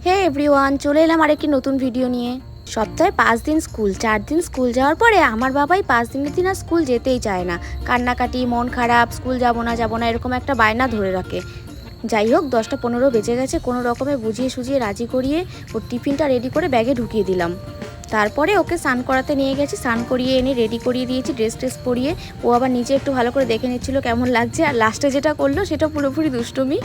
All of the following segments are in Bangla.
হে এভরিওয়ান, চলে এলাম আরেকটি নতুন ভিডিও নিয়ে। সপ্তাহে 5 দিন স্কুল, 4 দিন স্কুল যাওয়ার পরে আমার বাবাই 5 দিনের দিন আর স্কুল যেতেই চায় না। কান্নাকাটি, মন খারাপ, স্কুল যাব না এরকম একটা বায়না ধরে রাখে। যাই হোক, 10টা 15 বেজে গেছে, কোনো রকমে বুঝিয়ে সুঝিয়ে রাজি করিয়ে ওর টিফিনটা রেডি করে ব্যাগে ঢুকিয়ে দিলাম। তারপরে ওকে স্নান করাতে নিয়ে গেছি, স্নান করিয়ে এনে রেডি করিয়ে দিয়েছি, ড্রেস পরিয়ে। ও আবার নিজে একটু ভালো করে দেখে নিচ্ছিল কেমন লাগছে, আর লাস্টে যেটা করলো সেটা পুরোপুরি দুষ্টুমি।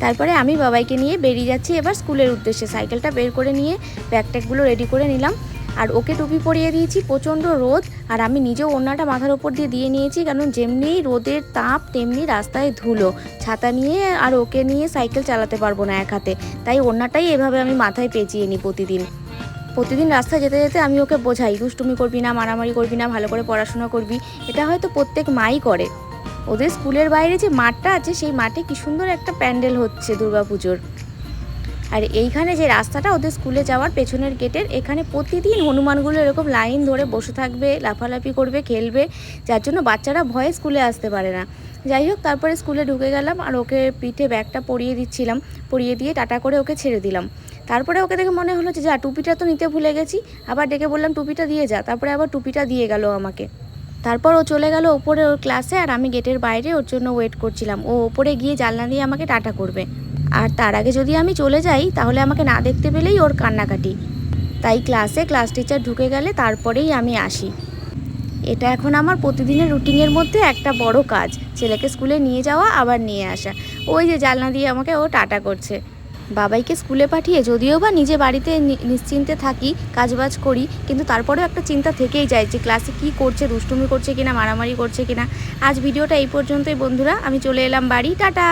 তারপরে আমি বাবাইকে নিয়ে বেরিয়ে যাচ্ছি এবার স্কুলের উদ্দেশ্যে। সাইকেলটা বের করে নিয়ে ব্যাগট্যাগগুলো রেডি করে নিলাম, আর ওকে টুপি পরিয়ে দিয়েছি। প্রচণ্ড রোদ, আর আমি নিজেও ওড়নাটা মাথার ওপর দিয়ে নিয়েছি, কারণ যেমনি রোদের তাপ তেমনি রাস্তায় ধুলো। ছাতা নিয়ে আর ওকে নিয়ে সাইকেল চালাতে পারবো না এক হাতে, তাই ওড়নাটাই এভাবে আমি মাথায় পেঁচিয়ে নিই প্রতিদিন রাস্তায় যেতে যেতে আমি ওকে বোঝাই, দুষ্টুমি করবি না, মারামারি করবি না, ভালো করে পড়াশোনা করবি। এটা হয়তো প্রত্যেক মাই করে। ওদের স্কুলের বাইরে যে মাঠটা আছে, সেই মাঠে কি সুন্দর একটা প্যান্ডেল হচ্ছে দুর্গাপুজোর। আর এইখানে যে রাস্তাটা ওদের স্কুলে যাওয়ার পেছনের গেটের, এখানে প্রতিদিন হনুমানগুলো এরকম লাইন ধরে বসে থাকবে, লাফালাফি করবে, খেলবে, যার জন্য বাচ্চারা ভয়ে স্কুলে আসতে পারে না। যাই হোক, তারপরে স্কুলে ঢুকে গেলাম, আর ওকে পিঠে ব্যাগটা পরিয়ে দিচ্ছিলাম। পরিয়ে দিয়ে টাটা করে ওকে ছেড়ে দিলাম। তারপরে ওকে দেখে মনে হলো যে যা, টুপিটা তো নিতে ভুলে গেছি। আবার ডেকে বললাম টুপিটা দিয়ে যা, তারপরে আবার টুপিটা দিয়ে গেল আমাকে। তারপর ও চলে গেল ওপরে ওর ক্লাসে, আর আমি গেটের বাইরে ওর জন্য ওয়েট করছিলাম। ও ওপরে গিয়ে জানলা দিয়ে আমাকে টাটা করবে, আর তার আগে যদি আমি চলে যাই তাহলে আমাকে না দেখতে পেলেই ওর কান্নাকাটি। তাই ক্লাস টিচার ঢুকে গেলে তারপরেই আমি আসি। এটা এখন আমার প্রতিদিনের রুটিনের মধ্যে একটা বড় কাজ, ছেলেকে স্কুলে নিয়ে যাওয়া আবার নিয়ে আসা। ওই যে জানলা দিয়ে আমাকে ও টাটা করছে। বাবাইকে স্কুলে পাঠিয়ে যদিও বা নিজে বাড়িতে নিশ্চিন্তে থাকি, কাজবাজ করি, কিন্তু তারপরেও একটা চিন্তা থেকেই যায় যে ক্লাসে কি করছে, দুষ্টুমি করছে কিনা, মারামারি করছে কিনা। আজ ভিডিওটা এই পর্যন্তই বন্ধুরা, আমি চলে এলাম বাড়ি। টাটা।